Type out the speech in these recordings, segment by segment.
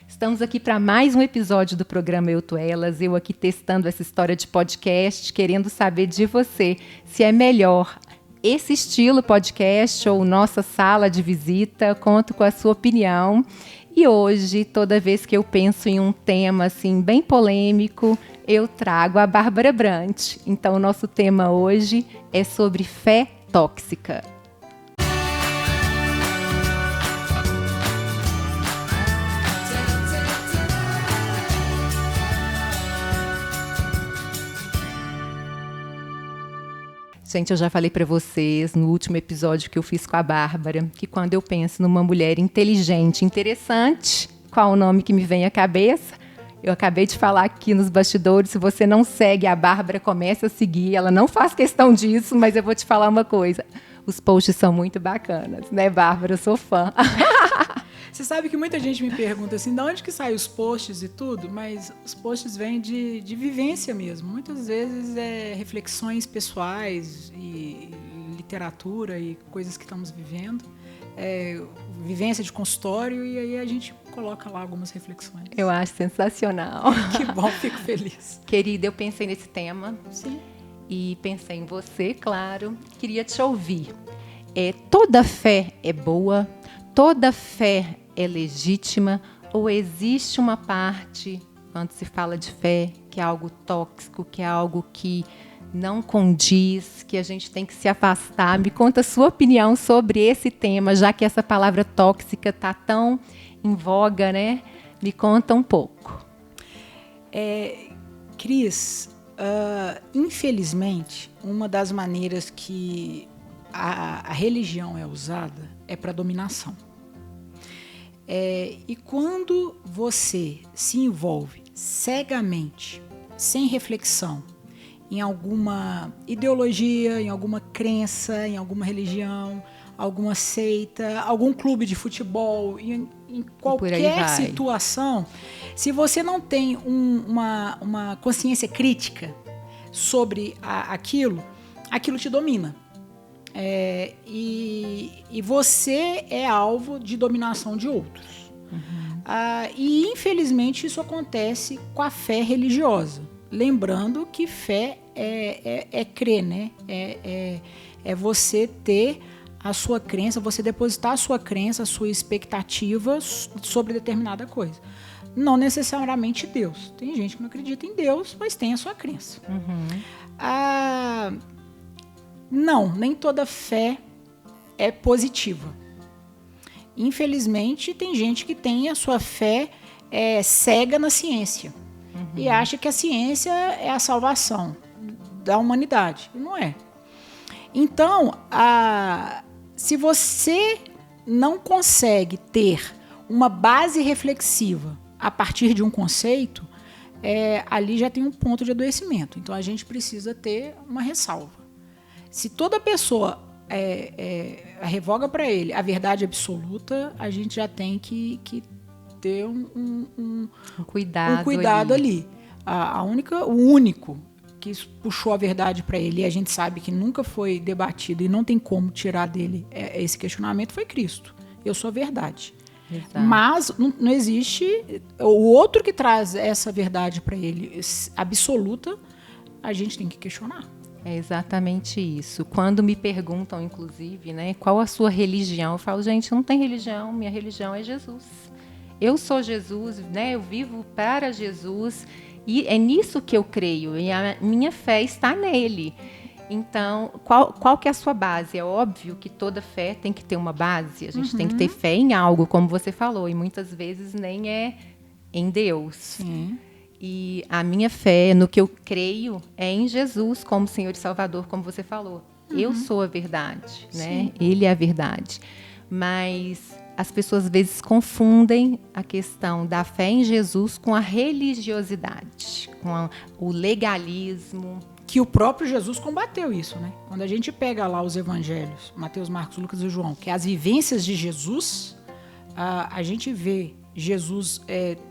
Estamos aqui para mais um episódio do programa Eu Tô Elas. Eu aqui testando essa história de podcast, querendo saber de você se é melhor esse estilo podcast ou nossa sala de visita. Conto com a sua opinião. E hoje, toda vez que eu penso em um tema assim bem polêmico, eu trago a Bárbara Brant. Então, o nosso tema hoje é sobre fé tóxica. Gente, eu já falei para vocês no último episódio que eu fiz com a Bárbara que quando eu penso numa mulher inteligente, interessante, qual o nome que me vem à cabeça? Eu acabei de falar aqui nos bastidores, se você não segue a Bárbara, comece a seguir. Ela não faz questão disso, mas eu vou te falar uma coisa. Os posts são muito bacanas, né, Bárbara? Eu sou fã. Você sabe que muita gente me pergunta assim, de onde que saem os posts e tudo, mas os posts vêm de vivência mesmo. Muitas vezes é reflexões pessoais e literatura e coisas que estamos vivendo. Vivência de consultório e aí a gente coloca lá algumas reflexões. Eu acho sensacional. Que bom, fico feliz. Querida, eu pensei nesse tema. Sim. E pensei em você, claro. Queria te ouvir. Toda fé é boa? Toda fé é legítima? Ou existe uma parte, quando se fala de fé, que é algo tóxico, que é algo que não condiz, que a gente tem que se afastar? Me conta a sua opinião sobre esse tema, já que essa palavra tóxica está tão em voga, né? Me conta um pouco. Cris, infelizmente, uma das maneiras que a religião é usada é para dominação. E quando você se envolve cegamente, sem reflexão, em alguma ideologia, em alguma crença, em alguma religião, alguma seita, algum clube de futebol, em qualquer situação, se você não tem uma consciência crítica sobre aquilo te domina. E você é alvo de dominação de outros. Uhum. E, infelizmente, isso acontece com a fé religiosa. Lembrando que fé é crer, né? É você ter a sua crença, você depositar a sua crença, a sua expectativa sobre determinada coisa. Não necessariamente Deus. Tem gente que não acredita em Deus, mas tem a sua crença. Uhum. Não, nem toda fé é positiva. Infelizmente, tem gente que tem a sua fé cega na ciência. Uhum. E acha que a ciência é a salvação da humanidade. E não é. Então, se você não consegue ter uma base reflexiva a partir de um conceito, ali já tem um ponto de adoecimento. Então, a gente precisa ter uma ressalva. Se toda pessoa revoga para ele a verdade absoluta, a gente já tem que ter um cuidado ali. O único que puxou a verdade para ele, e a gente sabe que nunca foi debatido e não tem como tirar dele esse questionamento, foi Cristo. Eu sou a verdade. Exato. Mas não existe o outro que traz essa verdade para ele absoluta, a gente tem que questionar. É exatamente isso. Quando me perguntam, inclusive, né, qual a sua religião, eu falo, gente, não tem religião, minha religião é Jesus. Eu sou Jesus, né, eu vivo para Jesus e é nisso que eu creio e a minha fé está nele. Então, qual que é a sua base? É óbvio que toda fé tem que ter uma base, a gente tem que ter fé em algo, como você falou, e muitas vezes nem é em Deus. Sim. E a minha fé, no que eu creio, é em Jesus como Senhor e Salvador, como você falou. Eu sou a verdade, né? Ele é a verdade. Mas as pessoas às vezes confundem a questão da fé em Jesus com a religiosidade, com o legalismo. Que o próprio Jesus combateu isso, né? Quando a gente pega lá os evangelhos, Mateus, Marcos, Lucas e João, que é as vivências de Jesus, a gente vê Jesus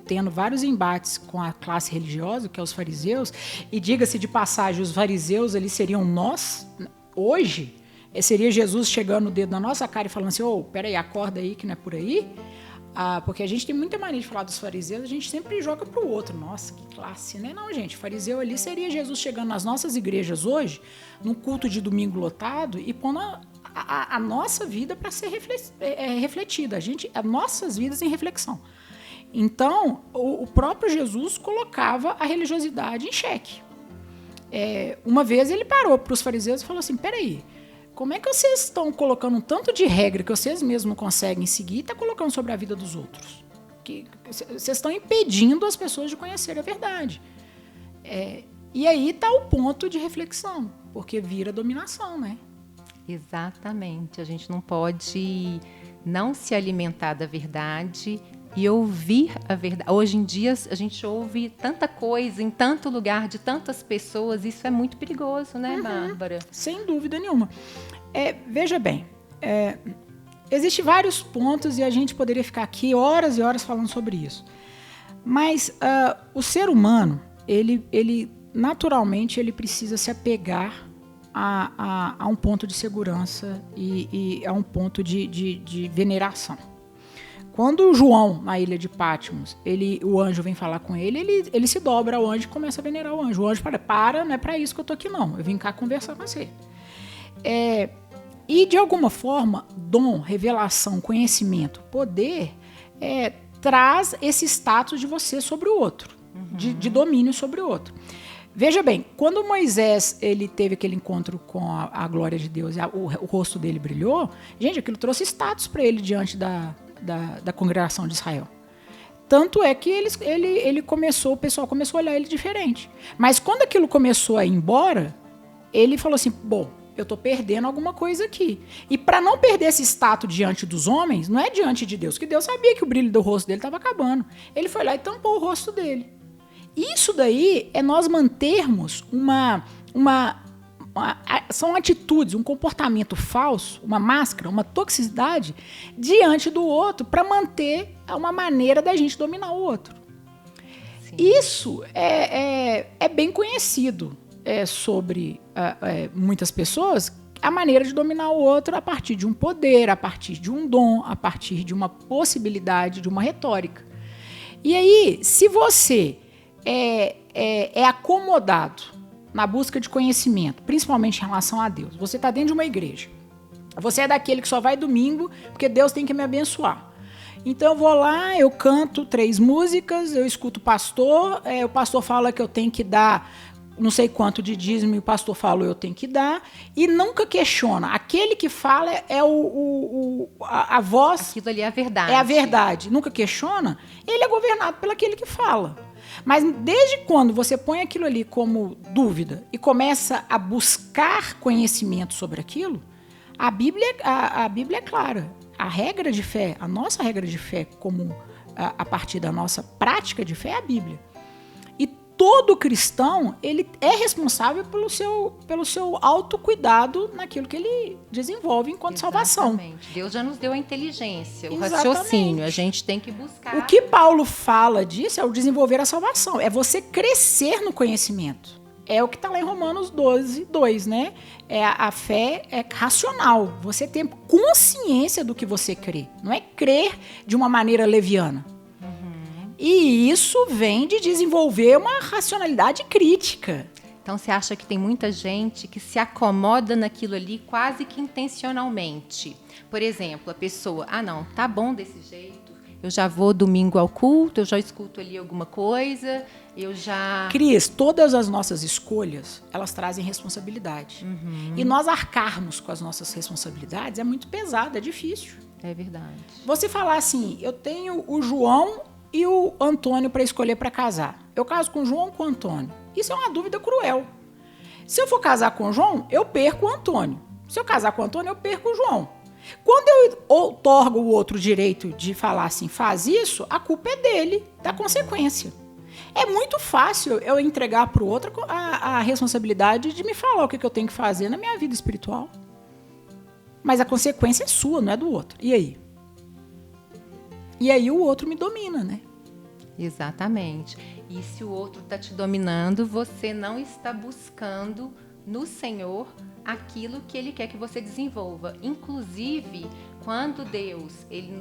tendo vários embates com a classe religiosa, que é os fariseus, e diga-se de passagem, os fariseus eles seriam nós, hoje, seria Jesus chegando o dedo na nossa cara e falando assim, peraí, acorda aí que não é por aí. Porque a gente tem muita mania de falar dos fariseus, a gente sempre joga para o outro. Nossa, que classe, né? Não, gente, fariseu ali seria Jesus chegando nas nossas igrejas hoje, num culto de domingo lotado, e pondo a nossa vida para ser refletida, as nossas vidas em reflexão. Então, o próprio Jesus colocava a religiosidade em xeque. Uma vez ele parou para os fariseus e falou assim, peraí, como é que vocês estão colocando um tanto de regra que vocês mesmos não conseguem seguir e está colocando sobre a vida dos outros? Vocês estão impedindo as pessoas de conhecer a verdade. E aí está o ponto de reflexão, porque vira dominação, né? Exatamente. A gente não pode não se alimentar da verdade e ouvir a verdade. Hoje em dia, a gente ouve tanta coisa em tanto lugar, de tantas pessoas. Isso é muito perigoso, né, Bárbara? Sem dúvida nenhuma. Veja bem, existem vários pontos e a gente poderia ficar aqui horas e horas falando sobre isso. Mas o ser humano, ele naturalmente, ele precisa se apegar a um ponto de segurança e a um ponto de veneração. Quando João, na ilha de Patmos, o anjo vem falar com ele se dobra ao anjo e começa a venerar o anjo. O anjo fala, não é para isso que eu tô aqui não, eu vim cá conversar com você. E de alguma forma, dom, revelação, conhecimento, poder, traz esse status de você sobre o outro, de domínio sobre o outro. Veja bem, quando Moisés ele teve aquele encontro com a glória de Deus, o rosto dele brilhou, gente, aquilo trouxe status para ele diante da congregação de Israel. Tanto é que ele começou, o pessoal começou a olhar ele diferente. Mas quando aquilo começou a ir embora, ele falou assim, bom, eu estou perdendo alguma coisa aqui. E para não perder esse status diante dos homens, não é diante de Deus, que Deus sabia que o brilho do rosto dele estava acabando. Ele foi lá e tampou o rosto dele. Isso daí é nós mantermos são atitudes, um comportamento falso, uma máscara, uma toxicidade diante do outro para manter uma maneira da gente dominar o outro. Sim. Isso é bem conhecido sobre muitas pessoas, a maneira de dominar o outro a partir de um poder, a partir de um dom, a partir de uma possibilidade, de uma retórica. E aí, se você é acomodado na busca de conhecimento, principalmente em relação a Deus, você está dentro de uma igreja, você é daquele que só vai domingo porque Deus tem que me abençoar. Então eu vou lá, eu canto 3 músicas, eu escuto o pastor fala que eu tenho que dar não sei quanto de dízimo, e o pastor falou eu tenho que dar, e nunca questiona. Aquele que fala a voz... Aquilo ali é a verdade. É a verdade. Nunca questiona, ele é governado pelo aquele que fala. Mas desde quando você põe aquilo ali como dúvida e começa a buscar conhecimento sobre aquilo, a Bíblia é clara. A regra de fé, a nossa regra de fé, como a partir da nossa prática de fé, é a Bíblia. E todo cristão, ele é responsável pelo seu autocuidado naquilo que ele desenvolve enquanto salvação. Deus já nos deu a inteligência, o raciocínio, a gente tem que buscar. O que Paulo fala disso é o desenvolver a salvação, é você crescer no conhecimento. É o que está lá em Romanos 12:2, né? A fé é racional, você tem consciência do que você crê, não é crer de uma maneira leviana. E isso vem de desenvolver uma racionalidade crítica. Então, você acha que tem muita gente que se acomoda naquilo ali quase que intencionalmente? Por exemplo, a pessoa, não, tá bom desse jeito, eu já vou domingo ao culto, eu já escuto ali alguma coisa, eu já... Cris, todas as nossas escolhas, elas trazem responsabilidade. E nós arcarmos com as nossas responsabilidades é muito pesado, é difícil. É verdade. Você falar assim, eu tenho o João e o Antônio para escolher para casar. Eu caso com o João ou com o Antônio? Isso é uma dúvida cruel. Se eu for casar com o João, eu perco o Antônio. Se eu casar com o Antônio, eu perco o João. Quando eu outorgo o outro direito de falar assim, faz isso, a culpa é dele, da consequência. É muito fácil eu entregar para o outro a responsabilidade de me falar o que eu tenho que fazer na minha vida espiritual. Mas a consequência é sua, não é do outro. E aí? E aí o outro me domina, né? Exatamente. E se o outro está te dominando, você não está buscando no Senhor aquilo que Ele quer que você desenvolva. Inclusive, quando Deus ele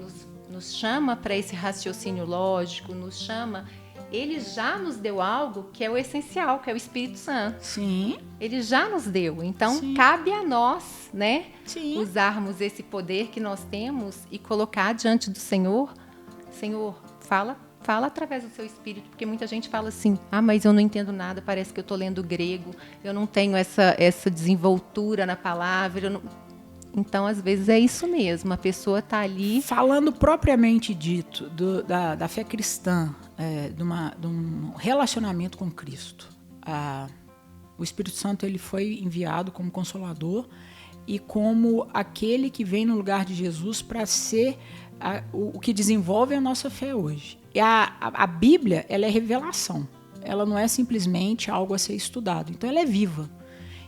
nos chama para esse raciocínio lógico, nos chama. Ele já nos deu algo que é o essencial, que é o Espírito Santo. Sim. Ele já nos deu. Então, Sim. cabe a nós, né, Sim. usarmos esse poder que nós temos e colocar diante do Senhor. Senhor, fala através do seu Espírito, porque muita gente fala assim, mas eu não entendo nada, parece que eu estou lendo grego, eu não tenho essa desenvoltura na palavra. Então, às vezes, é isso mesmo, a pessoa está ali... Falando propriamente dito da fé cristã, de um relacionamento com Cristo. O Espírito Santo ele foi enviado como consolador e como aquele que vem no lugar de Jesus para ser o que desenvolve a nossa fé hoje. E a Bíblia, ela é revelação. Ela não é simplesmente algo a ser estudado. Então, ela é viva.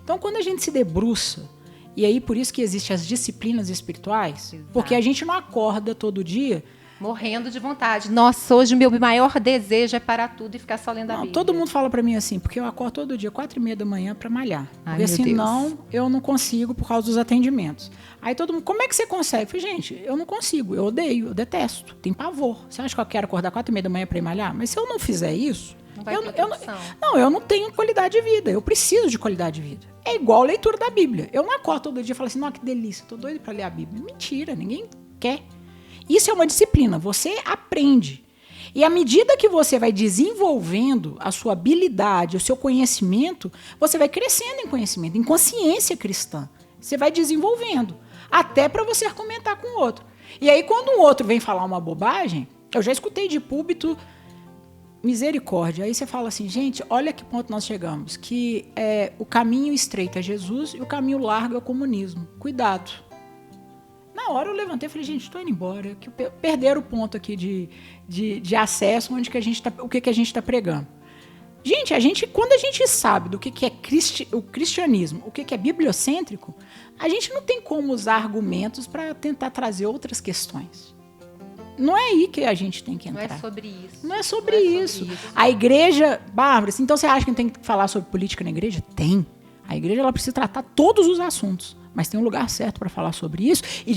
Então, quando a gente se debruça, e aí por isso que existem as disciplinas espirituais, exato, porque a gente não acorda todo dia... morrendo de vontade. Nossa, hoje o meu maior desejo é parar tudo e ficar só lendo a Bíblia. Todo mundo fala pra mim assim, porque eu acordo todo dia, 4h30 da manhã pra malhar. Ai, porque senão Deus, eu não consigo por causa dos atendimentos. Aí todo mundo, como é que você consegue? Eu falei, gente, eu não consigo, eu odeio, eu detesto, tem pavor. Você acha que eu quero acordar 4h30 da manhã pra ir malhar? Mas se eu não fizer isso, não vai ter opção. eu não tenho qualidade de vida, eu preciso de qualidade de vida. É igual a leitura da Bíblia. Eu não acordo todo dia e falo assim, não, que delícia, tô doido pra ler a Bíblia. Mentira, ninguém quer. Isso é uma disciplina, você aprende. E à medida que você vai desenvolvendo a sua habilidade, o seu conhecimento, você vai crescendo em conhecimento, em consciência cristã. Você vai desenvolvendo, até para você argumentar com o outro. E aí, quando um outro vem falar uma bobagem, eu já escutei de púlpito, misericórdia. Aí você fala assim, gente, olha que ponto nós chegamos, que o caminho estreito é Jesus e o caminho largo é o comunismo. Cuidado. Na hora eu levantei e falei, gente, estou indo embora. Que perderam o ponto aqui de acesso, onde que a gente tá, o que a gente está pregando. Gente, quando a gente sabe do que é o cristianismo, o que é bibliocêntrico, a gente não tem como usar argumentos para tentar trazer outras questões. Não é aí que a gente tem que entrar. Não é sobre isso. Não é sobre isso. A igreja... Bárbara, então você acha que não tem que falar sobre política na igreja? Tem. A igreja ela precisa tratar todos os assuntos. Mas tem um lugar certo para falar sobre isso e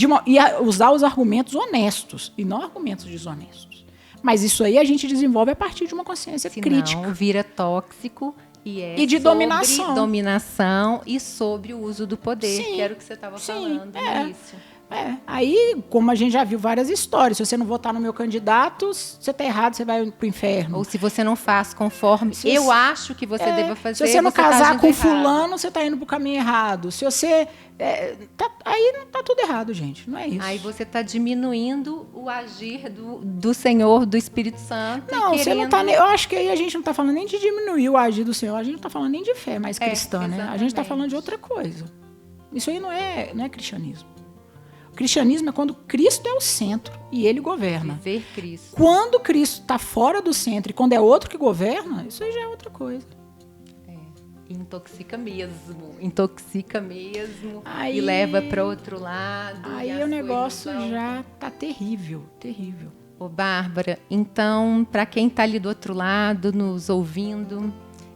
usar os argumentos honestos e não argumentos desonestos. Mas isso aí a gente desenvolve a partir de uma consciência crítica. Não, vira tóxico e de dominação e sobre o uso do poder, que era o que você estava falando no início. Aí, como a gente já viu várias histórias, se você não votar no meu candidato, você está errado, você vai pro inferno. Ou se você não faz conforme eu acho que você deva fazer, se você não casar com fulano, você está indo pro caminho errado. Se você... aí tá tudo errado, gente. Não é isso. Aí você está diminuindo o agir do Senhor, do Espírito Santo. Não, você não tá... Eu acho que aí a gente não está falando nem de diminuir o agir do Senhor, a gente não está falando nem de fé mais cristã, né? A gente está falando de outra coisa. Isso aí não é cristianismo. O cristianismo é quando Cristo é o centro e ele governa. Viver Cristo. Quando Cristo está fora do centro e quando é outro que governa, isso aí já é outra coisa. Intoxica mesmo aí, e leva para outro lado. Aí o negócio já tá terrível, terrível. Ô, Bárbara, então, para quem está ali do outro lado, nos ouvindo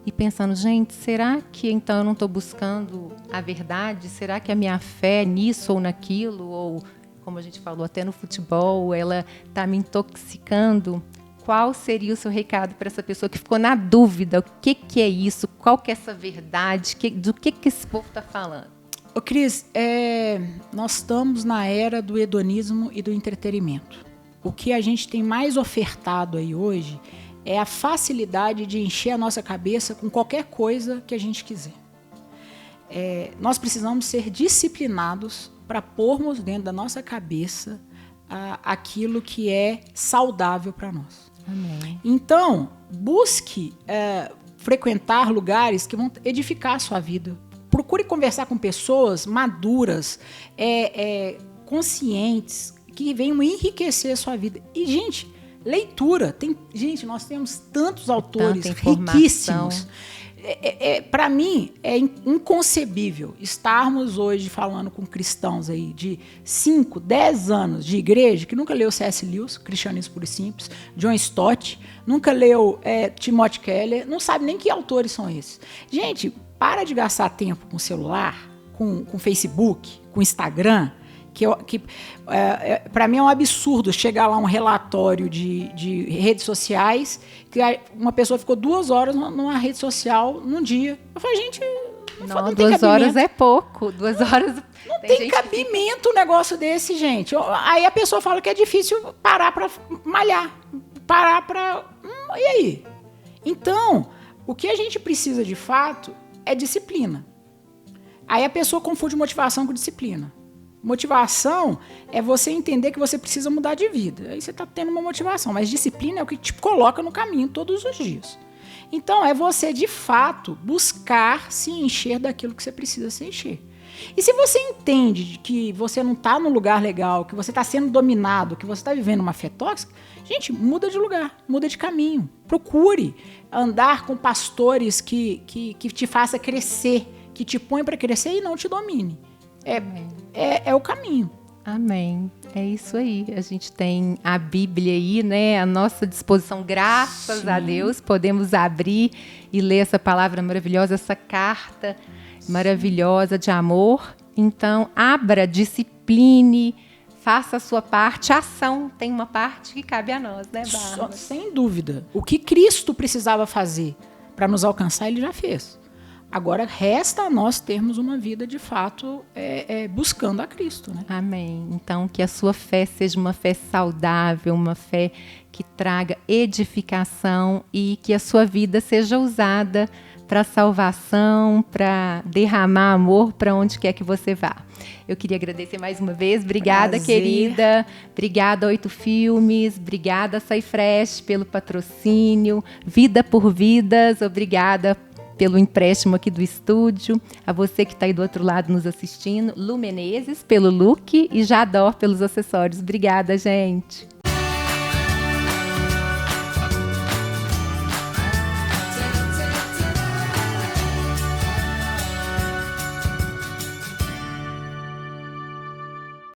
e pensando, gente, será que então eu não estou buscando a verdade? Será que a minha fé é nisso ou naquilo? Ou, como a gente falou, até no futebol, ela está me intoxicando? Qual seria o seu recado para essa pessoa que ficou na dúvida? O que é isso? Qual que é essa verdade? Do que esse povo está falando? Ô, Cris, nós estamos na era do hedonismo e do entretenimento. O que a gente tem mais ofertado aí hoje é a facilidade de encher a nossa cabeça com qualquer coisa que a gente quiser. Nós precisamos ser disciplinados para pormos dentro da nossa cabeça aquilo que é saudável para nós. Amém. Então, busque frequentar lugares que vão edificar a sua vida. Procure conversar com pessoas maduras, conscientes, que venham enriquecer a sua vida. E, gente, leitura. Gente, nós temos tantos autores riquíssimos. Para mim, é inconcebível estarmos hoje falando com cristãos aí de 5, 10 anos de igreja, que nunca leu C.S. Lewis, Cristianismo Puro e Simples, John Stott, nunca leu Timothy Keller, não sabe nem que autores são esses. Gente, para de gastar tempo com celular, com Facebook, com Instagram, Para mim é um absurdo chegar lá um relatório de redes sociais que uma pessoa ficou 2 horas numa rede social num dia. Eu falei, gente, não 2 horas é pouco. 2 horas... Não tem cabimento um negócio desse, gente. Aí a pessoa fala que é difícil parar para malhar. Parar para... e aí? Então, o que a gente precisa de fato é disciplina. Aí a pessoa confunde motivação com disciplina. Motivação é você entender que você precisa mudar de vida. Aí você está tendo uma motivação. Mas disciplina é o que te coloca no caminho todos os dias. Então, é você, de fato, buscar se encher daquilo que você precisa se encher. E se você entende que você não está no lugar legal, que você está sendo dominado, que você está vivendo uma fé tóxica, gente, muda de lugar, muda de caminho. Procure andar com pastores que te façam crescer, que te põem para crescer e não te domine. É o caminho. Amém. É isso aí. A gente tem a Bíblia aí, né? À nossa disposição, graças Sim. a Deus. Podemos abrir e ler essa palavra maravilhosa, essa carta maravilhosa de amor. Então, abra, discipline, faça a sua parte. A ação tem uma parte que cabe a nós, né, Bárbara? Sem dúvida. O que Cristo precisava fazer para nos alcançar, Ele já fez. Agora, resta a nós termos uma vida, de fato, buscando a Cristo, né? Amém. Então, que a sua fé seja uma fé saudável, uma fé que traga edificação e que a sua vida seja usada para salvação, para derramar amor para onde quer que você vá. Eu queria agradecer mais uma vez. Obrigada, Prazer. Querida. Obrigada, 8 Filmes. Obrigada, SciFresh, pelo patrocínio. Vida por Vidas. Obrigada pelo empréstimo aqui do estúdio. A você que está aí do outro lado nos assistindo. Lu Menezes, pelo look. E Jador, pelos acessórios. Obrigada, gente.